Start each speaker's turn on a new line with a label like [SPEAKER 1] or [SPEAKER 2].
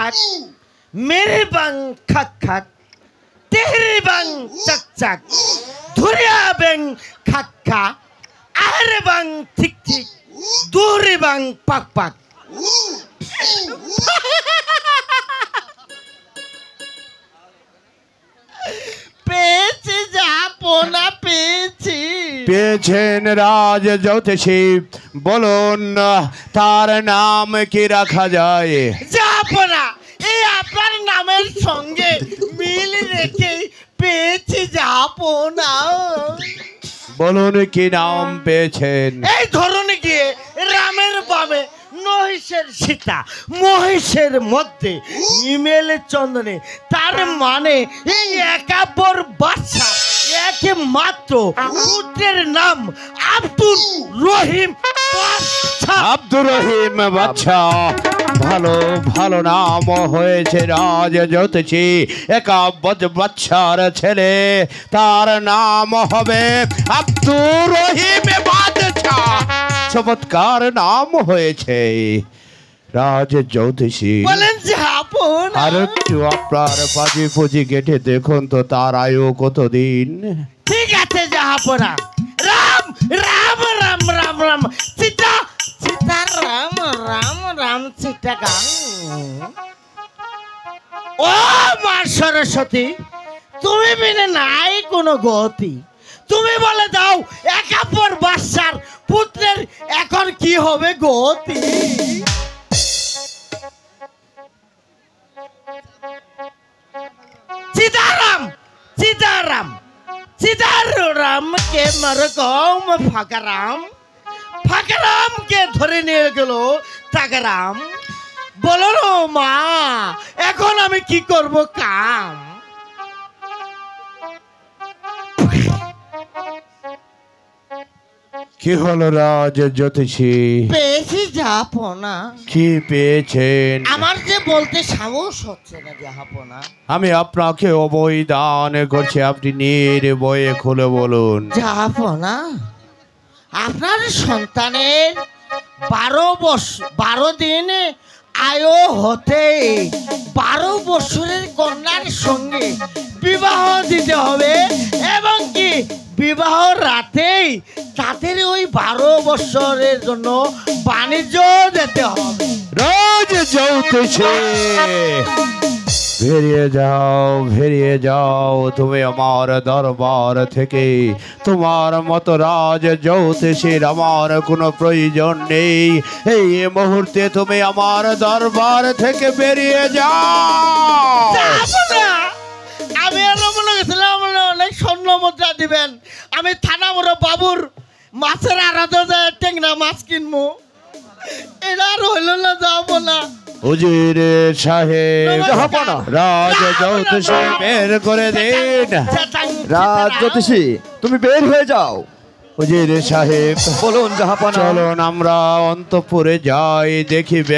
[SPEAKER 1] পাক, মেরে বাং খাক খাক, তেহরে বাং চাক চাক, ধুরিয়া বেং খাক খা, আহরে বাং ঠিক ঠিক, দুহরে বাং পাক পাক। পেয়েছি জাহাপনা, পেয়েছি।
[SPEAKER 2] পেয়েছেন রাজ জ্যোতিষী, বলুন তার নাম কি রাখা যায়?
[SPEAKER 1] জাহাপনা, এই আপনার নামের সঙ্গে মিল রেখে পেয়েছি জাহাপনা।
[SPEAKER 2] বলুন কি নাম পেয়েছেন?
[SPEAKER 1] এই ধরনে গিয়ে রামের বামে মহিষের সীতা, মহিষের মধ্যে ইমেল চন্দনে, তার মানে এই একাব্বর বাদশা একমাত্র পুত্রের নাম আব্দুর রহিম বাদশা।
[SPEAKER 2] আব্দুর রহিম বাদশা, ভালো ভালো নাম হয়েছে রাজ জ্যোতিষী। একাব্বর বাদশার ছেলে, তার নাম হবে আব্দুর রহিম বাদশা। চমৎকার নাম হয়েছে রাজ জ্যোতিষী।
[SPEAKER 1] বলেন জাহাপনা।
[SPEAKER 2] আর একটু আপনার পাজি পুজি কেটে দেখুন তো তার আয়ু কতদিন।
[SPEAKER 1] ঠিক আছে জাহাপনা। রাম রাম রাম রাম রাম সীতা সীতা রাম রাম রাম সীতা গান। ও মা সরস্বতী, তুমি বিনে নাই কোনো গতি। তুমি বলে দাও একাব্বর বাদশার পুত্রের এখন কি হবে গতি? সীতারাম সীতারাম সীতারাম কে মরগম ফাঁকারাম, ফাঁকারাম কে ধরে নিয়ে গেল টাকারাম। বলো না মা, এখন আমি কি করব কাম?
[SPEAKER 2] কি হলো রাজ জ্যোতিষী?
[SPEAKER 1] পেয়েছি জাহাপনা।
[SPEAKER 2] কি পেয়েছেন?
[SPEAKER 1] আমার যে বলতে সাহস হচ্ছে না জাহাপনা।
[SPEAKER 2] আমি আপনাকে অবৈ দান করছি, আপনি নির্ভয়ে খুলে বলুন।
[SPEAKER 1] জাহাপনা, আপনার সন্তানের 12 দিন আয়ু হতে 12 বছরের কন্যার সঙ্গে বিবাহ দিতে হবে, এবং কি বিবাহ রাতেই তাদের ওই 12 বছরের জন্য বাণিজ্য যেতে হবে।
[SPEAKER 2] রাজ জ্যোতিষী, বেরিয়ে যাও তুমি আমার দরবার থেকে। তোমার মতো রাজ জ্যোতিষীর আমার কোনো প্রয়োজন নেই। এই মুহূর্তে তুমি আমার দরবার থেকে বেরিয়ে যাও।
[SPEAKER 1] আমি আরো মনে গেছিলাম অনেক স্বর্ণ মুদ্রা দিবেন, আমি থানা বড় বাবুর মাছের আড়াতে টেংরা মাছ কিনবো। এটা আর হইল না, যাবো না।
[SPEAKER 2] হুজুর সাহেব, রাজ জ্যোতিষী বের করে দিন।
[SPEAKER 3] রাজ জ্যোতিষী, তুমি বের হয়ে যাও।
[SPEAKER 2] হুজুর সাহেব,
[SPEAKER 3] বলুন জাহাপনা।
[SPEAKER 2] চলুন আমরা অন্তঃপুরে যাই, দেখি